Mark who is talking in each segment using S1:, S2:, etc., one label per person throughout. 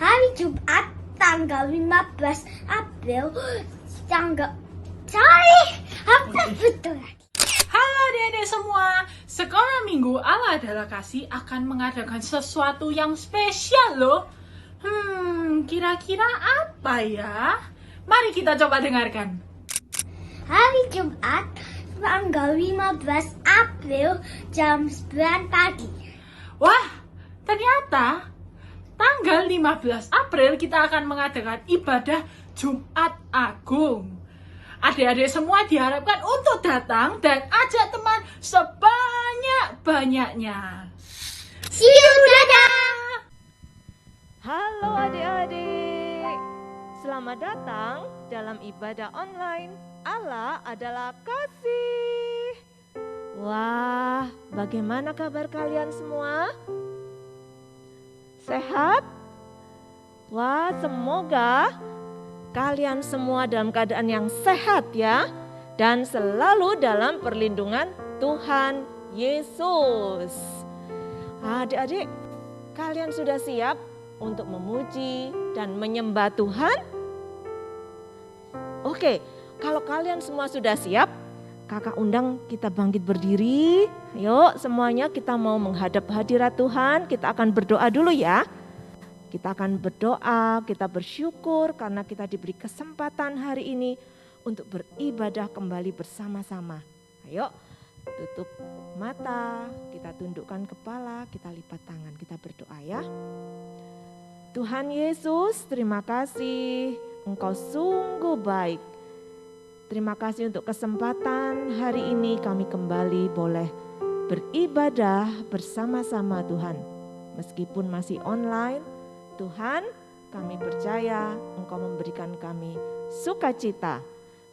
S1: hari Jumat tanggal 15 April apa betul lagi?
S2: Halo adik-adik semua, sekolah minggu Allah adalah kasih akan mengadakan sesuatu yang spesial loh. Kira-kira apa ya? Mari kita coba dengarkan.
S1: Hari Jumat tanggal 15 April jam 9 pagi.
S2: Wah, ternyata tanggal 15 April kita akan mengadakan ibadah Jumat Agung. Adik-adik semua diharapkan untuk datang dan ajak teman sebanyak-banyaknya.
S1: See you, dadah!
S3: Halo adik-adik, selamat datang dalam ibadah online. Allah adalah kasih. Wah, bagaimana kabar kalian semua? Sehat? Wah, semoga kalian semua dalam keadaan yang sehat ya, dan selalu dalam perlindungan Tuhan Yesus. Adik-adik, kalian sudah siap untuk memuji dan menyembah Tuhan? Oke, kalau kalian semua sudah siap, kakak undang kita bangkit berdiri. Yuk semuanya kita mau menghadap hadirat Tuhan, kita akan berdoa dulu ya. Kita akan berdoa, kita bersyukur karena kita diberi kesempatan hari ini untuk beribadah kembali bersama-sama. Ayo tutup mata, kita tundukkan kepala, kita lipat tangan, kita berdoa ya. Tuhan Yesus, terima kasih, Engkau sungguh baik. Terima kasih untuk kesempatan hari ini kami kembali boleh beribadah bersama-sama Tuhan. Meskipun masih online, Tuhan, kami percaya Engkau memberikan kami sukacita.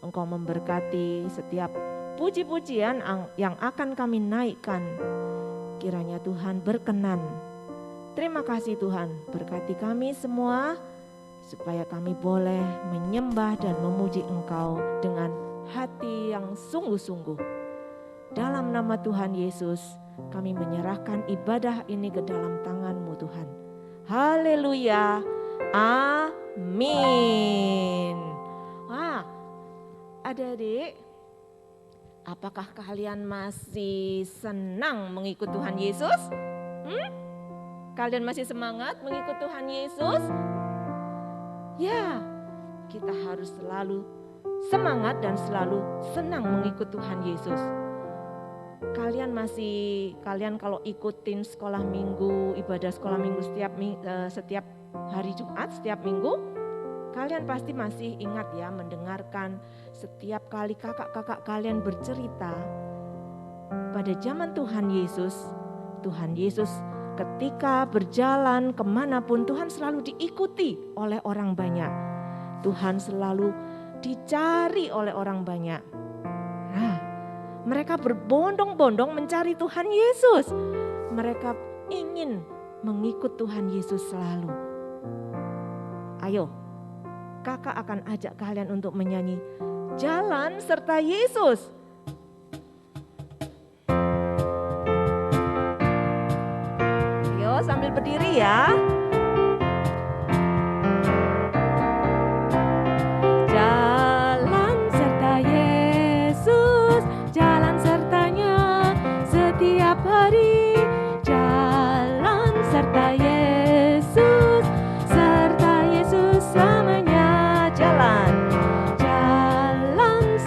S3: Engkau memberkati setiap puji-pujian yang akan kami naikkan. Kiranya Tuhan berkenan. Terima kasih Tuhan, berkati kami semua supaya kami boleh menyembah dan memuji Engkau dengan hati yang sungguh-sungguh. Dalam nama Tuhan Yesus, kami menyerahkan ibadah ini ke dalam tangan-Mu Tuhan. Haleluya, amin. Wah, adik-adik, apakah kalian masih senang mengikut Tuhan Yesus? Kalian masih semangat mengikut Tuhan Yesus? Ya, kita harus selalu semangat dan selalu senang mengikut Tuhan Yesus. Kalian kalau ikutin sekolah minggu, ibadah sekolah minggu setiap hari Jumat, setiap minggu, kalian pasti masih ingat ya mendengarkan setiap kali kakak-kakak kalian bercerita pada zaman Tuhan Yesus ketika berjalan kemanapun Tuhan selalu diikuti oleh orang banyak. Tuhan selalu dicari oleh orang banyak. Nah, mereka berbondong-bondong mencari Tuhan Yesus. Mereka ingin mengikut Tuhan Yesus selalu. Ayo, kakak akan ajak kalian untuk menyanyi Jalan Serta Yesus. Ayo sambil berdiri ya.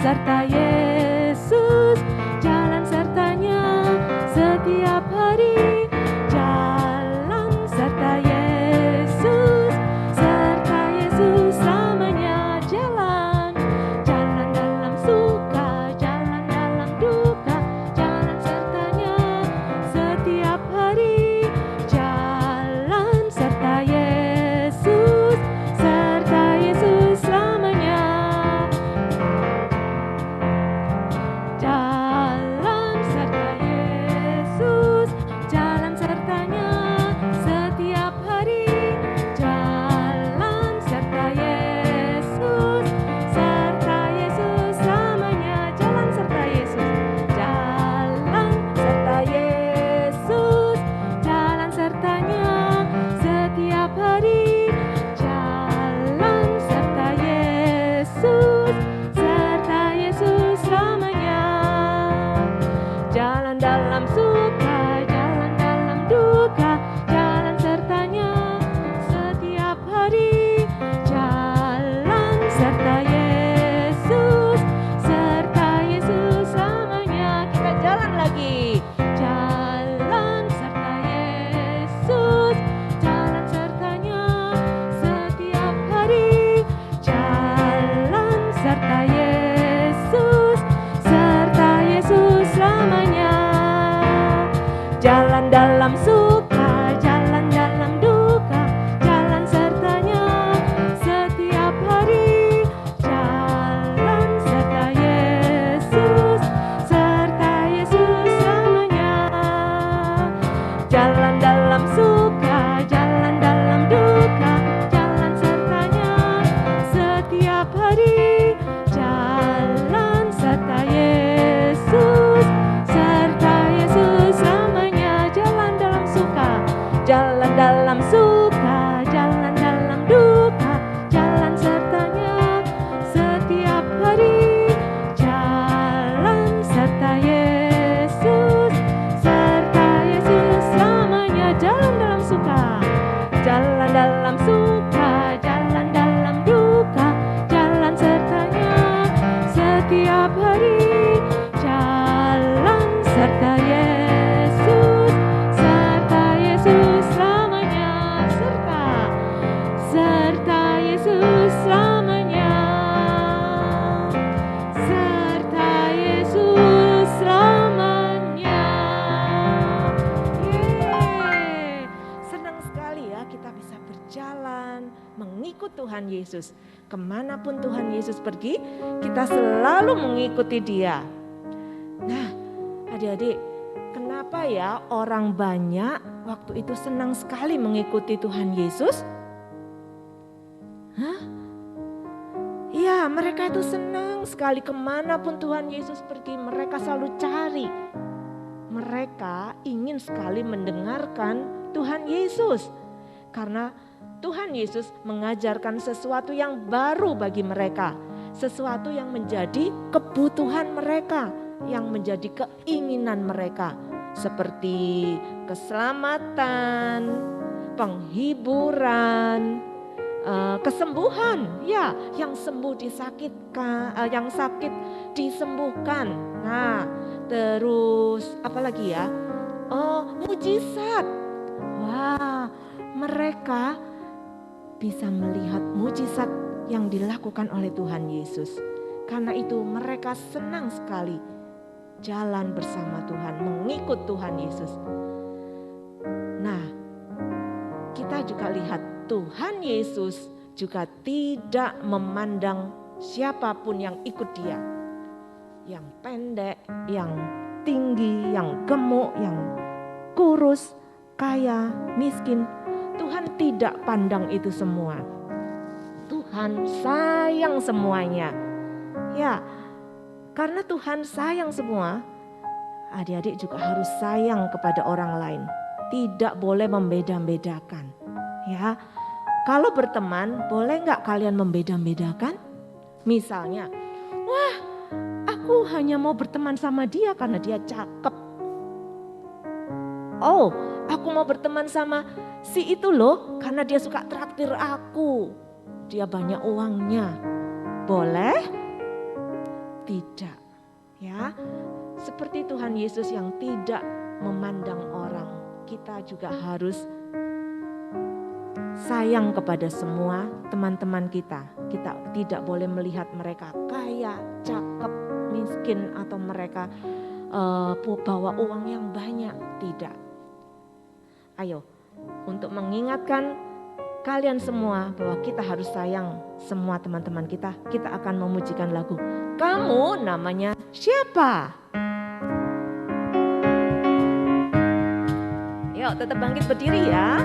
S3: Serta Yesus, jalan sertanya setiap hari. Jalan serta Yesus. Tuhan, mengikut Tuhan Yesus. Kemanapun Tuhan Yesus pergi, kita selalu mengikuti Dia. Nah, adik-adik, kenapa ya orang banyak waktu itu senang sekali mengikuti Tuhan Yesus? Hah? Ya, mereka itu senang sekali kemanapun Tuhan Yesus pergi, mereka selalu cari. Mereka ingin sekali mendengarkan Tuhan Yesus. Karena Tuhan Yesus mengajarkan sesuatu yang baru bagi mereka. Sesuatu yang menjadi kebutuhan mereka, yang menjadi keinginan mereka. Seperti keselamatan, penghiburan, kesembuhan, ya, yang sembuh disakitkan, yang sakit disembuhkan. Nah, terus apa lagi ya? Oh, mujizat. Wah, mereka bisa melihat mujizat yang dilakukan oleh Tuhan Yesus. Karena itu mereka senang sekali jalan bersama Tuhan, mengikut Tuhan Yesus. Nah, kita juga lihat Tuhan Yesus juga tidak memandang siapapun yang ikut Dia. Yang pendek, yang tinggi, yang gemuk, yang kurus, kaya, miskin. Tuhan tidak pandang itu semua. Tuhan sayang semuanya. Ya, karena Tuhan sayang semua, adik-adik juga harus sayang kepada orang lain. Tidak boleh membeda-bedakan. Ya, kalau berteman, boleh nggak kalian membeda-bedakan? Misalnya, wah, aku hanya mau berteman sama dia karena dia cakep. Oh, aku mau berteman sama si itu loh karena dia suka traktir aku. Dia banyak uangnya. Boleh? Tidak. Ya, seperti Tuhan Yesus yang tidak memandang orang, kita juga harus sayang kepada semua teman-teman kita. Kita tidak boleh melihat mereka kaya, cakep, miskin, atau mereka bawa uang yang banyak. Tidak. Ayo, untuk mengingatkan kalian semua bahwa kita harus sayang semua teman-teman kita, kita akan memujikan lagu "Kamu Namanya Siapa?". Yuk, tetap bangkit berdiri ya.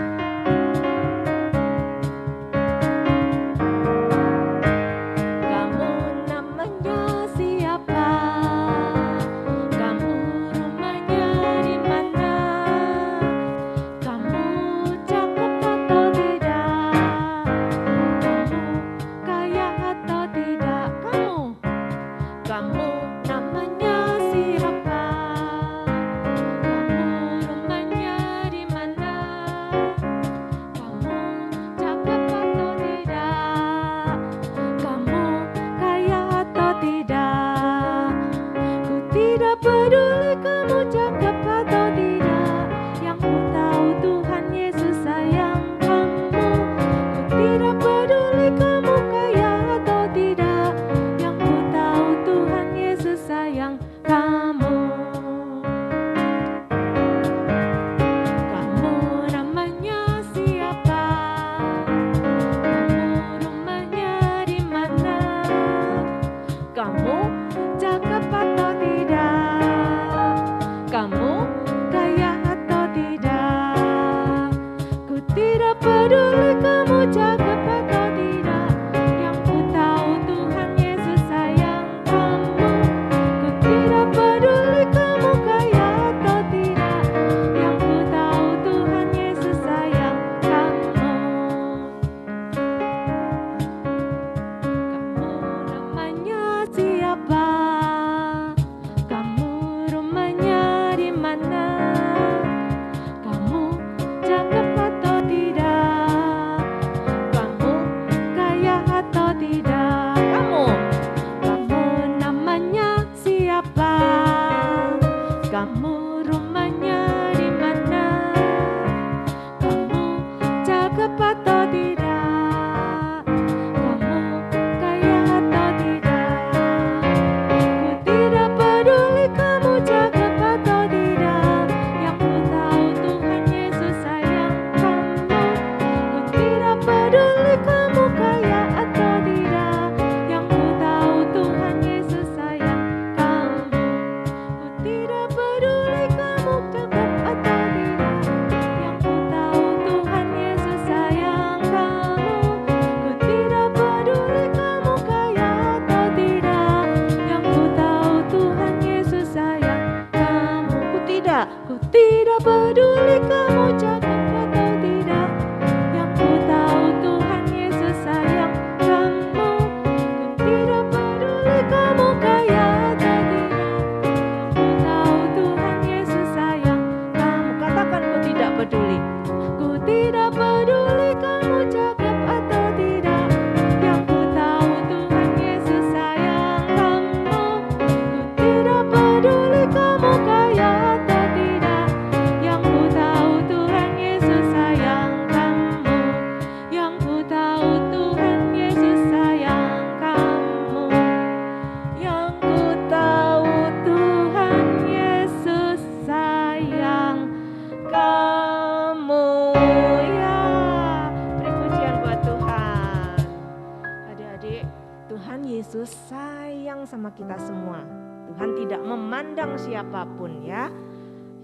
S3: Yesus sayang sama kita semua. Tuhan tidak memandang siapapun ya,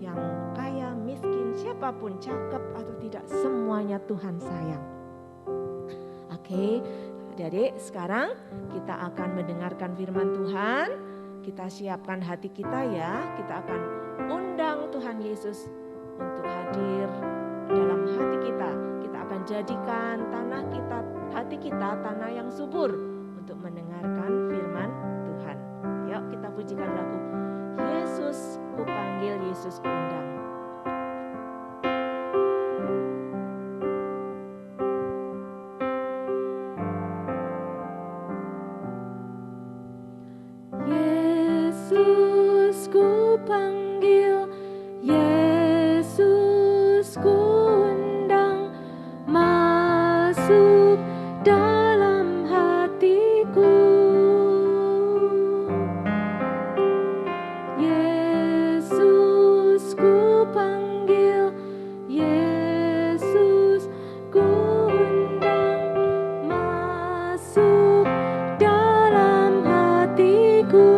S3: yang kaya, miskin, siapapun, cakep atau tidak, semuanya Tuhan sayang. Oke, adik-adik, sekarang kita akan mendengarkan firman Tuhan. Kita siapkan hati kita ya, kita akan undang Tuhan Yesus untuk hadir dalam hati kita. Kita akan jadikan tanah kita, hati kita tanah yang subur untuk mendengarkan firman Tuhan. Yuk kita pujikan lagu Yesus ku panggil, Yesus ku undang. Yesus ku panggil, Yesus ku undang, masuk dalam hatiku. Yesus ku panggil, Yesus ku undang, masuk dalam hatiku.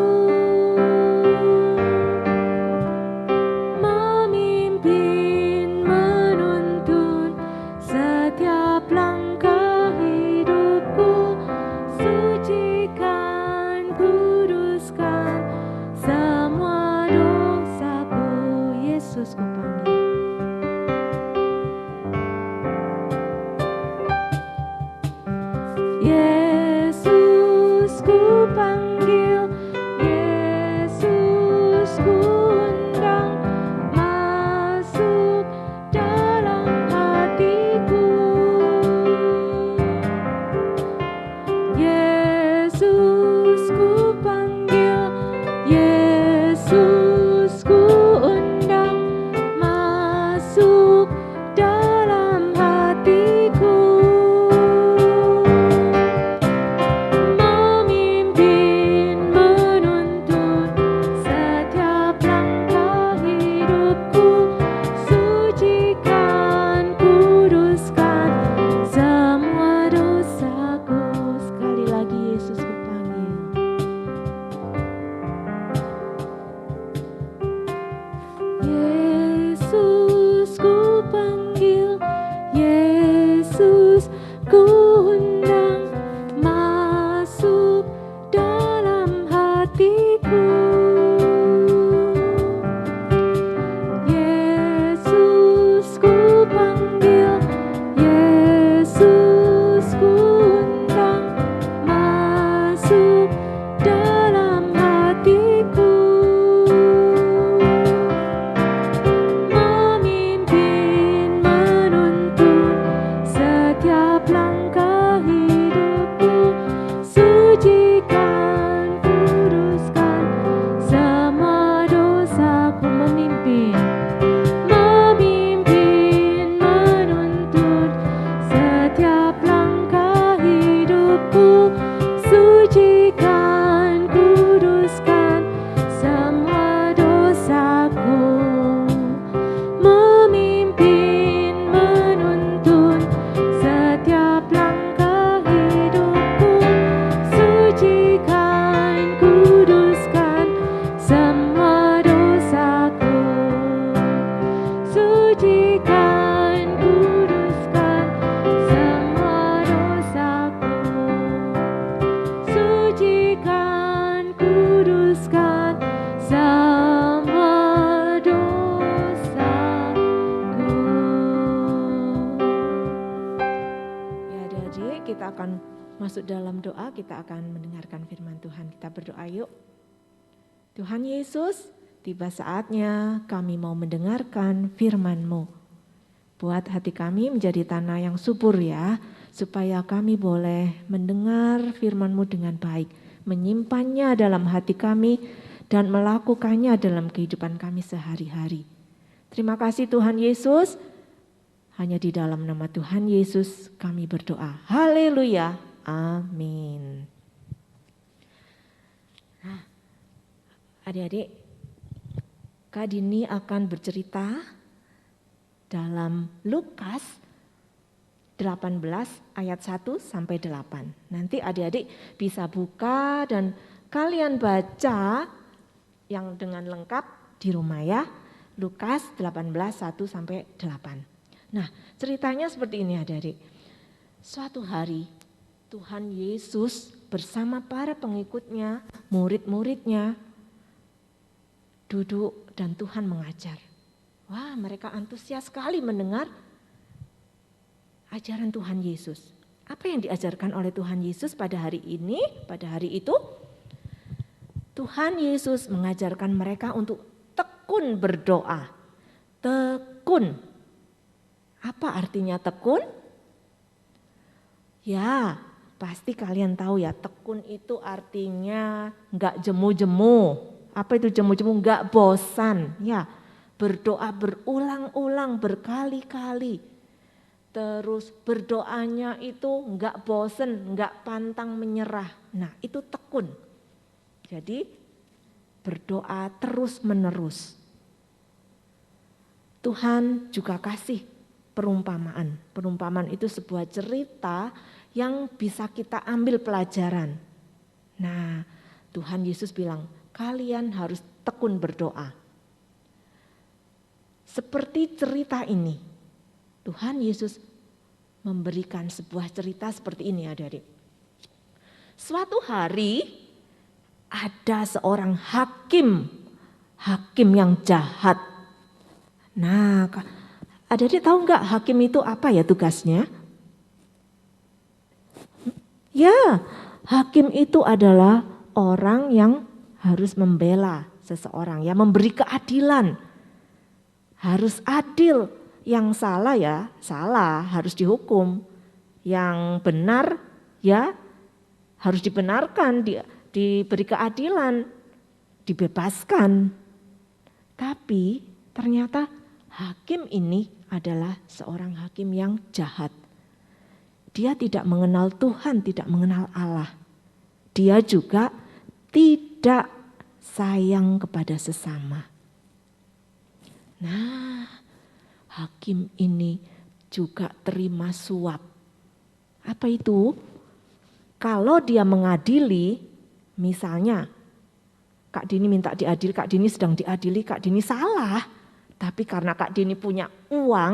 S3: Memimpin, menuntun setiap langkah hidupku, sucikan, kuduskan semua dosaku. Yesus ku panggil. Yesus ku panggil, Yesus ku undang, masuk dalam hatiku. Yesus ku panggil, Yesus ku undang, masuk dalam hatiku. Memimpin, menuntun setiap langkah hidupku, sucikan, kuduskan semua dosaku. Sekali lagi Yesus ku panggil. Yesus ku panggil, Yesus ku undang, masuk dalam hatiku. Yesus ku panggil, Yesus ku undang, masuk dalam hatiku. Memimpin, menuntun setiap langkah hidupku, sucikan, kuduskan semua dosaku. Memimpin, memimpin, menuntun setiap langkah hidupku, sucikan, kuduskan semua dosaku. Memimpin, menuntun setiap langkah hidupku, sucikan, kuduskan semua dosaku. Sucikan, kuduskan semua dosaku. Sucikan, kuduskan semua dosaku. Ya adik-adik, kita akan masuk dalam doa, kita akan mendengarkan firman Tuhan. Kita berdoa yuk. Tuhan Yesus, tiba saatnya kami mau mendengarkan firman-Mu. Buat hati kami menjadi tanah yang subur ya, supaya kami boleh mendengar firman-Mu dengan baik, menyimpannya dalam hati kami, dan melakukannya dalam kehidupan kami sehari-hari. Terima kasih Tuhan Yesus, hanya di dalam nama Tuhan Yesus kami berdoa. Haleluya, amin. Nah, adik-adik, Kak Dini akan bercerita dalam Lukas 18 ayat 1 sampai 8. Nanti adik-adik bisa buka dan kalian baca yang dengan lengkap di rumah ya. Lukas 18 1 sampai 8. Nah, ceritanya seperti ini adik-adik. Suatu hari Tuhan Yesus bersama para pengikutnya, murid-muridnya duduk dan Tuhan mengajar. Wah, mereka antusias sekali mendengar ajaran Tuhan Yesus. Apa yang diajarkan oleh Tuhan Yesus pada hari ini, pada hari itu? Tuhan Yesus mengajarkan mereka untuk tekun berdoa. Tekun. Apa artinya tekun? Ya, pasti kalian tahu ya, tekun itu artinya enggak jemu-jemu. Apa itu jemu-jemu? Enggak bosan. Ya, berdoa berulang-ulang berkali-kali. Terus berdoanya itu enggak bosen, enggak pantang menyerah. Nah, itu tekun. Jadi berdoa terus menerus. Tuhan juga kasih perumpamaan. Perumpamaan itu sebuah cerita yang bisa kita ambil pelajaran. Nah, Tuhan Yesus bilang, kalian harus tekun berdoa. Seperti cerita ini, Tuhan Yesus memberikan sebuah cerita seperti ini adik-adik. Suatu hari ada seorang hakim yang jahat. Nah, adik-adik tahu enggak hakim itu apa ya tugasnya? Ya, hakim itu adalah orang yang harus membela seseorang, ya memberi keadilan. Harus adil. Yang salah ya salah, harus dihukum. Yang benar ya harus dibenarkan, diberi keadilan, dibebaskan. Tapi ternyata hakim ini adalah seorang hakim yang jahat. Dia tidak mengenal Tuhan, tidak mengenal Allah. Dia juga tidak sayang kepada sesama. Nah, hakim ini juga terima suap. Apa itu? Kalau dia mengadili, misalnya Kak Dini minta diadili, Kak Dini sedang diadili, Kak Dini salah. Tapi karena Kak Dini punya uang,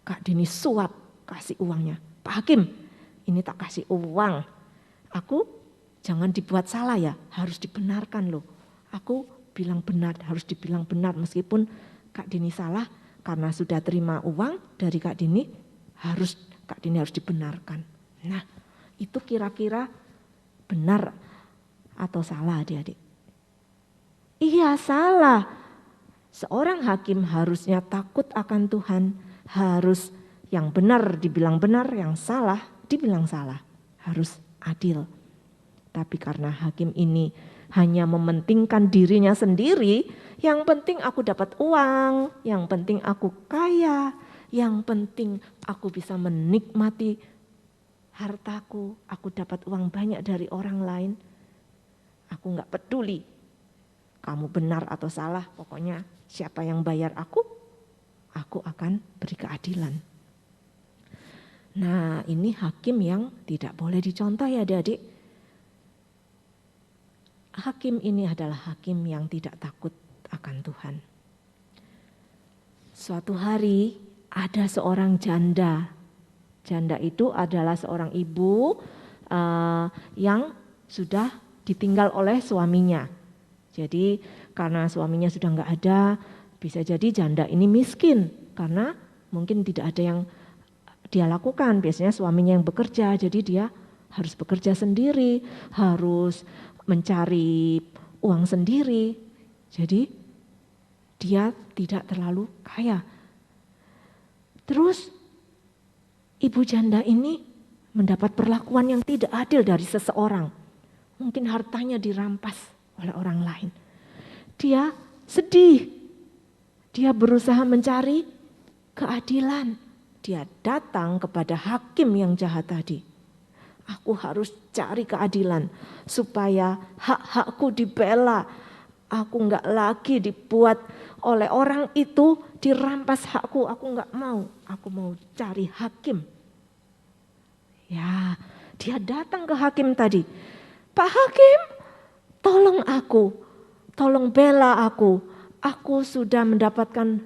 S3: Kak Dini suap, kasih uangnya. Pak Hakim, ini tak kasih uang. Aku jangan dibuat salah ya, harus dibenarkan loh. Aku bilang benar, harus dibilang benar meskipun Kak Dini salah. Karena sudah terima uang dari Kak Dini, Kak Dini harus dibenarkan. Nah, itu kira-kira benar atau salah adik-adik? Iya, salah. Seorang hakim harusnya takut akan Tuhan, harus yang benar dibilang benar, yang salah dibilang salah. Harus adil. Tapi karena hakim ini hanya mementingkan dirinya sendiri, yang penting aku dapat uang, yang penting aku kaya, yang penting aku bisa menikmati hartaku, aku dapat uang banyak dari orang lain. Aku enggak peduli kamu benar atau salah, pokoknya siapa yang bayar aku akan beri keadilan. Nah, ini hakim yang tidak boleh dicontoh ya adik-adik. Hakim ini adalah hakim yang tidak takut akan Tuhan. Suatu hari ada seorang janda. Janda itu adalah seorang ibu yang sudah ditinggal oleh suaminya. Jadi karena suaminya sudah enggak ada, bisa jadi janda ini miskin karena mungkin tidak ada yang dia lakukan. Biasanya suaminya yang bekerja, jadi dia harus bekerja sendiri, harus mencari uang sendiri. Jadi dia tidak terlalu kaya. Terus ibu janda ini mendapat perlakuan yang tidak adil dari seseorang. Mungkin hartanya dirampas oleh orang lain. Dia sedih. Dia berusaha mencari keadilan. Dia datang kepada hakim yang jahat tadi. Aku harus cari keadilan supaya hak-hakku dibela. Aku enggak lagi dibuat oleh orang itu dirampas hakku. Aku enggak mau. Aku mau cari hakim dia datang ke hakim tadi. Pak Hakim, tolong aku, tolong bela aku. Aku sudah mendapatkan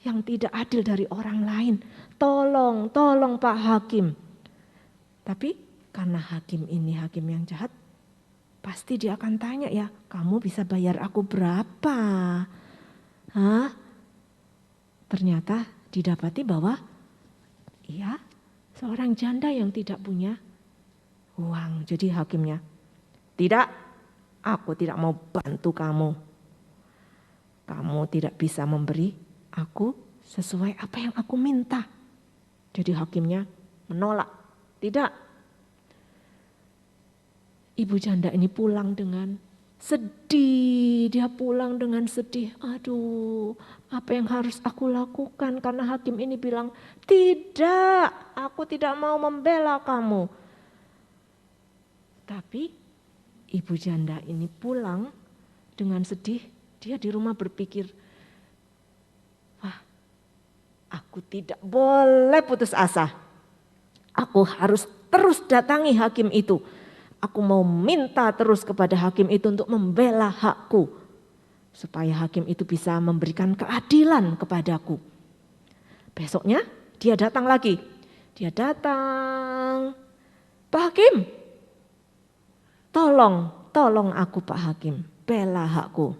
S3: yang tidak adil dari orang lain. Tolong Pak Hakim. Tapi karena hakim ini hakim yang jahat, pasti dia akan tanya ya, kamu bisa bayar aku berapa? Hah? Ternyata didapati bahwa ya seorang janda yang tidak punya uang. Jadi hakimnya, tidak, aku tidak mau bantu kamu. Kamu tidak bisa memberi aku sesuai apa yang aku minta. Jadi hakimnya menolak. Tidak. Ibu janda ini pulang dengan sedih. Dia pulang dengan sedih. Aduh, apa yang harus aku lakukan? Karena hakim ini bilang, tidak, aku tidak mau membela kamu. Tapi ibu janda ini pulang dengan sedih. Dia di rumah berpikir, wah, aku tidak boleh putus asa. Aku harus terus datangi hakim itu. Aku mau minta terus kepada hakim itu untuk membela hakku. Supaya hakim itu bisa memberikan keadilan kepadaku. Besoknya dia datang lagi. Dia datang. Pak Hakim, tolong aku Pak Hakim, bela hakku.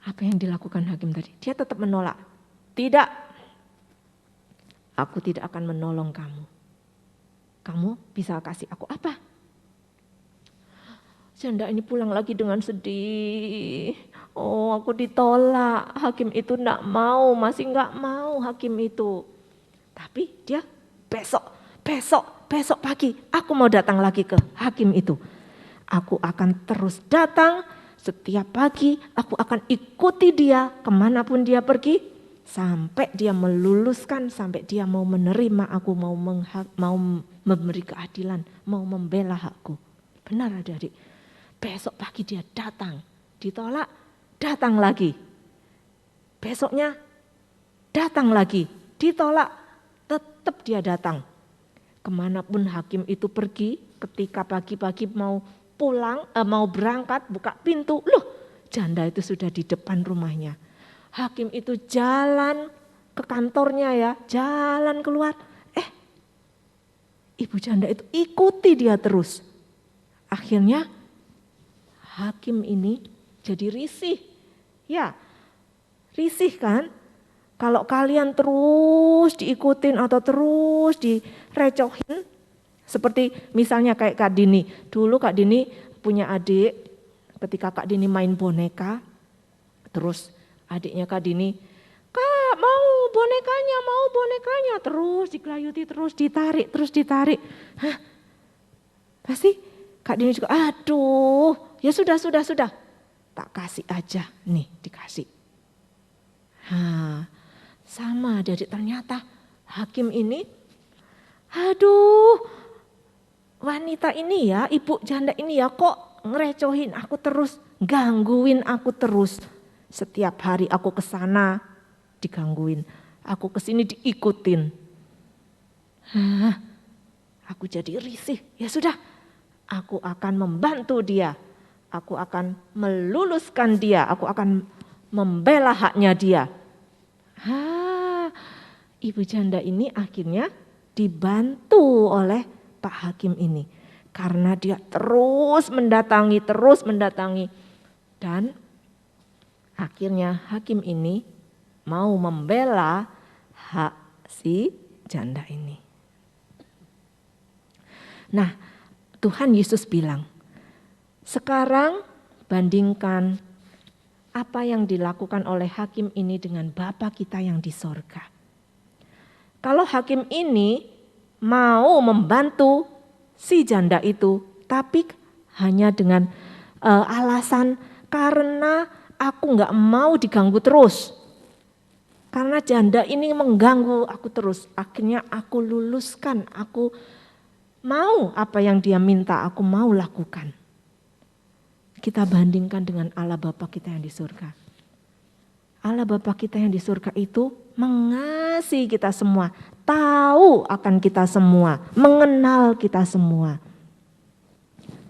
S3: Apa yang dilakukan hakim tadi? Dia tetap menolak. Tidak, aku tidak akan menolong kamu. Kamu bisa kasih aku apa? Janda ini pulang lagi dengan sedih. Oh, aku ditolak. Hakim itu enggak mau, masih enggak mau hakim itu. Tapi dia besok pagi aku mau datang lagi ke hakim itu. Aku akan terus datang. Setiap pagi aku akan ikuti dia kemanapun dia pergi. Sampai dia meluluskan, sampai dia mau menerima aku, mau memberi keadilan, mau membela hakku. Benar adik-adik, besok pagi dia datang, ditolak, datang lagi. Besoknya datang lagi, ditolak, tetap dia datang. Kemanapun hakim itu pergi, ketika pagi-pagi mau pulang, mau berangkat, buka pintu, loh janda itu sudah di depan rumahnya. Hakim itu jalan ke kantornya ya, jalan keluar. Ibu janda itu ikuti dia terus. Akhirnya hakim ini jadi risih. Ya, risih kan? Kalau kalian terus diikutin atau terus direcohin. Seperti misalnya kayak Kak Dini. Dulu Kak Dini punya adik, ketika Kak Dini main boneka, terus adiknya Kak Dini, Kak mau bonekanya, terus digelayuti, terus ditarik. Hah? Pasti Kak Dini juga, aduh ya sudah, tak kasih aja, nih dikasih. Sama adik, ternyata hakim ini, aduh wanita ini ya, ibu janda ini ya kok ngerecohin aku terus, gangguin aku terus. Setiap hari aku ke sana digangguin, aku ke sini diikutin. Aku jadi risih. Ya sudah, aku akan membantu dia. Aku akan meluluskan dia, aku akan membela haknya dia. Ibu janda ini akhirnya dibantu oleh Pak Hakim ini. Karena dia terus mendatangi. Dan akhirnya hakim ini mau membela hak si janda ini. Nah, Tuhan Yesus bilang, sekarang bandingkan apa yang dilakukan oleh hakim ini dengan Bapa kita yang di sorga. Kalau hakim ini mau membantu si janda itu, tapi hanya dengan alasan karena aku gak mau diganggu terus. Karena janda ini mengganggu aku terus. Akhirnya aku luluskan, aku mau apa yang dia minta, aku mau lakukan. Kita bandingkan dengan Allah Bapa kita yang di surga. Allah Bapa kita yang di surga itu mengasihi kita semua tahu akan kita semua, mengenal kita semua.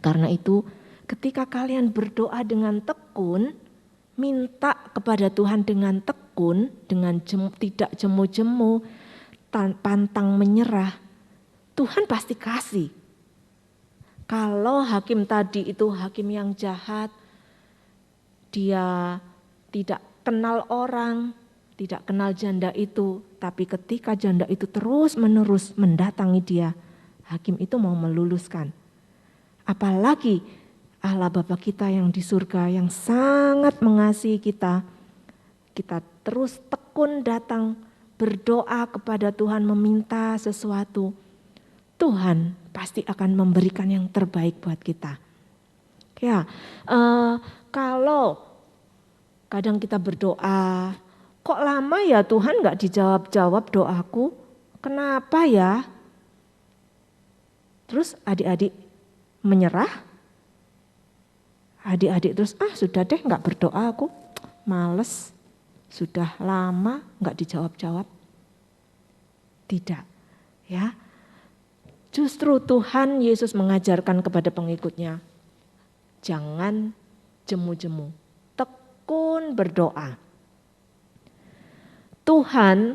S3: Karena itu ketika kalian berdoa dengan tekun, minta kepada Tuhan dengan tekun, dengan tidak jemu-jemu, pantang menyerah, Tuhan pasti kasih. Kalau hakim tadi itu hakim yang jahat, dia tidak kenal orang, tidak kenal janda itu, tapi ketika janda itu terus-menerus mendatangi dia, hakim itu mau meluluskan. Apalagi Allah Bapa kita yang di surga yang sangat mengasihi kita, kita terus tekun datang berdoa kepada Tuhan meminta sesuatu, Tuhan pasti akan memberikan yang terbaik buat kita. Ya, kalau kadang kita berdoa, kok lama ya Tuhan gak dijawab-jawab doaku, kenapa ya? Terus adik-adik menyerah, adik-adik terus sudah deh gak berdoa aku, males, sudah lama gak dijawab-jawab. Tidak, ya. Justru Tuhan Yesus mengajarkan kepada pengikutnya, jangan jemu-jemu, tekun berdoa. Tuhan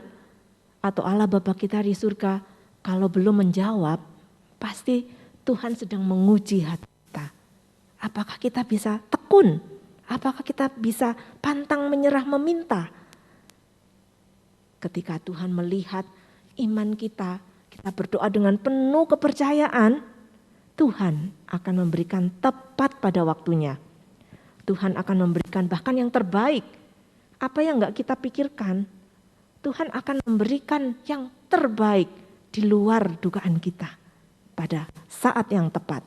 S3: atau Allah Bapa kita di surga kalau belum menjawab, pasti Tuhan sedang menguji hati kita. Apakah kita bisa tekun? Apakah kita bisa pantang menyerah meminta? Ketika Tuhan melihat iman kita, kita berdoa dengan penuh kepercayaan, Tuhan akan memberikan tepat pada waktunya. Tuhan akan memberikan bahkan yang terbaik. Apa yang enggak kita pikirkan, Tuhan akan memberikan yang terbaik di luar dugaan kita pada saat yang tepat.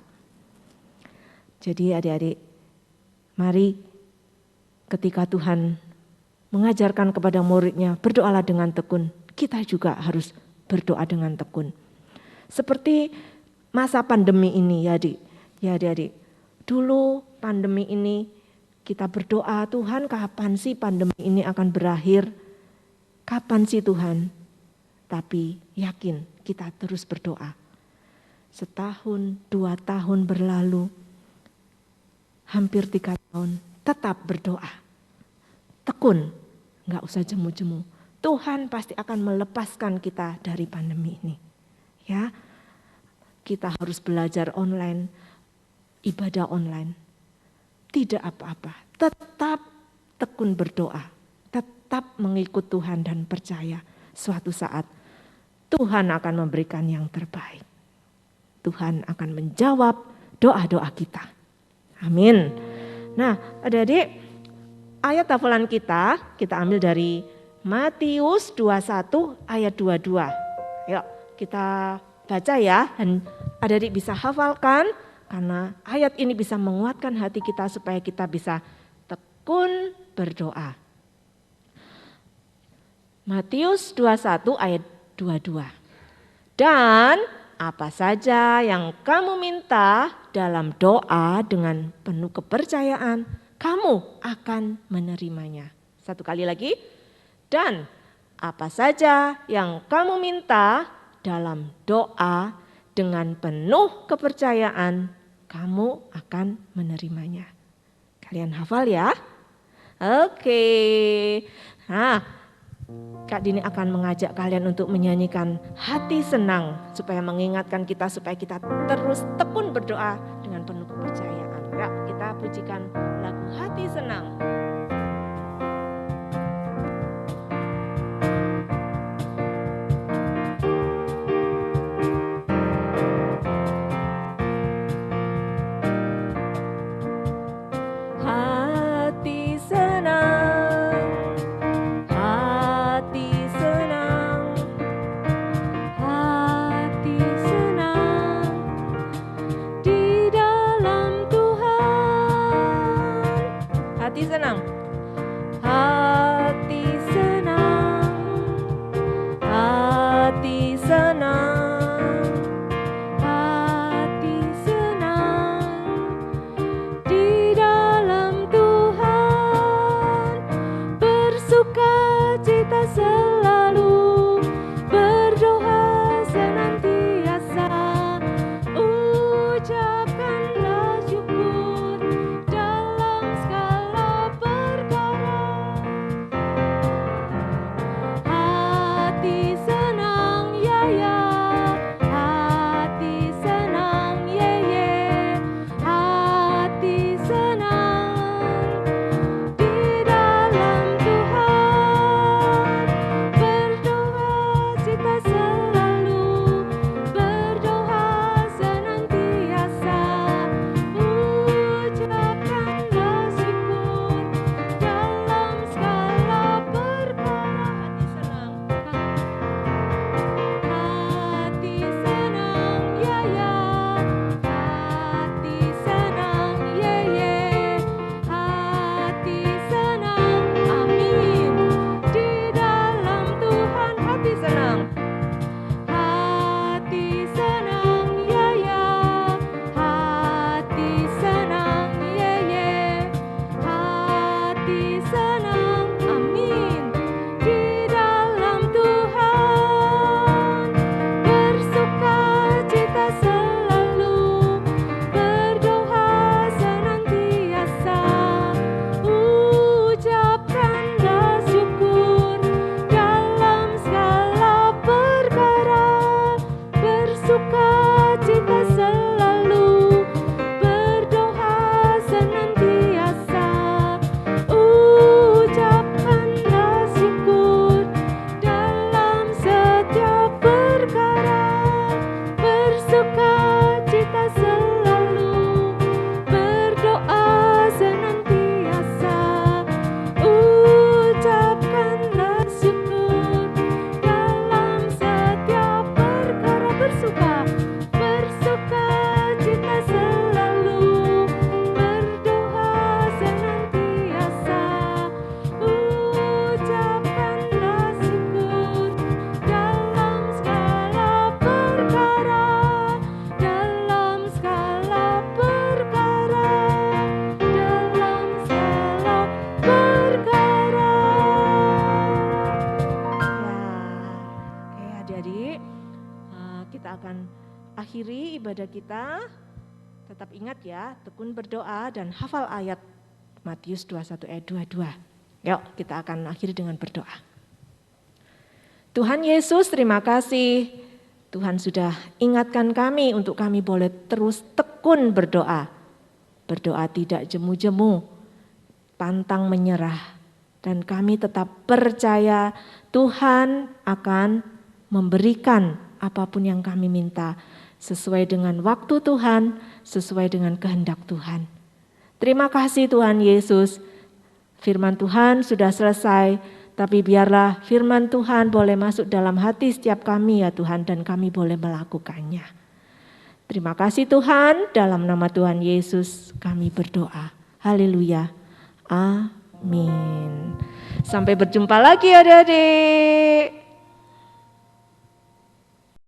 S3: Jadi adik-adik, mari ketika Tuhan mengajarkan kepada muridnya, berdoalah dengan tekun, kita juga harus berdoa dengan tekun. Seperti masa pandemi ini ya adik-adik, dulu pandemi ini kita berdoa, Tuhan kapan sih pandemi ini akan berakhir? Kapan sih Tuhan? Tapi yakin kita terus berdoa. Setahun, 2 tahun berlalu, hampir 3 tahun, tetap berdoa. Tekun, gak usah jemu-jemu. Tuhan pasti akan melepaskan kita dari pandemi ini. Ya, kita harus belajar online, ibadah online. Tidak apa-apa, tetap tekun berdoa. Tetap mengikut Tuhan dan percaya suatu saat Tuhan akan memberikan yang terbaik. Tuhan akan menjawab doa-doa kita. Amin. Nah, adik-adik, ayat hafalan kita ambil dari Matius 21 ayat 22. Yuk kita baca ya, dan adik-adik bisa hafalkan karena ayat ini bisa menguatkan hati kita supaya kita bisa tekun berdoa. Matius 21 ayat 22. Dan apa saja yang kamu minta dalam doa dengan penuh kepercayaan, kamu akan menerimanya. Satu kali lagi. Dan apa saja yang kamu minta dalam doa dengan penuh kepercayaan, kamu akan menerimanya. Kalian hafal ya? Oke. Nah, Kak Dini akan mengajak kalian untuk menyanyikan Hati Senang supaya mengingatkan kita supaya kita terus tekun berdoa dengan penuh kepercayaan. Ya, kita pujikan lagu Hati Senang. Hati senang. bersukacita selalu, berdoa senantiasa, ucapkanlah syukur dalam setiap perkara, bersukacita selalu, berdoa senantiasa, ucapkanlah syukur dalam setiap perkara, bersukacita selalu, berdoa senantiasa, ucapkanlah syukur dalam segala perkara, dalam segala perkara, dalam segala perkara. Ya, oke adik-adik, kita akan akhiri ibadah kita. Tetap ingat ya, tekun berdoa dan hafal ayat Matius 21 ayat 22. Yuk, kita akan akhiri dengan berdoa. Tuhan Yesus, terima kasih. Tuhan sudah ingatkan kami untuk kami boleh terus tekun berdoa. Berdoa tidak jemu-jemu, pantang menyerah. Dan kami tetap percaya Tuhan akan memberikan apapun yang kami minta sesuai dengan waktu Tuhan, sesuai dengan kehendak Tuhan. Terima kasih Tuhan Yesus. Firman Tuhan sudah selesai, tapi biarlah firman Tuhan boleh masuk dalam hati setiap kami ya Tuhan, dan kami boleh melakukannya. Terima kasih Tuhan, dalam nama Tuhan Yesus kami berdoa. Haleluya. Amin. Sampai berjumpa lagi adik-adik.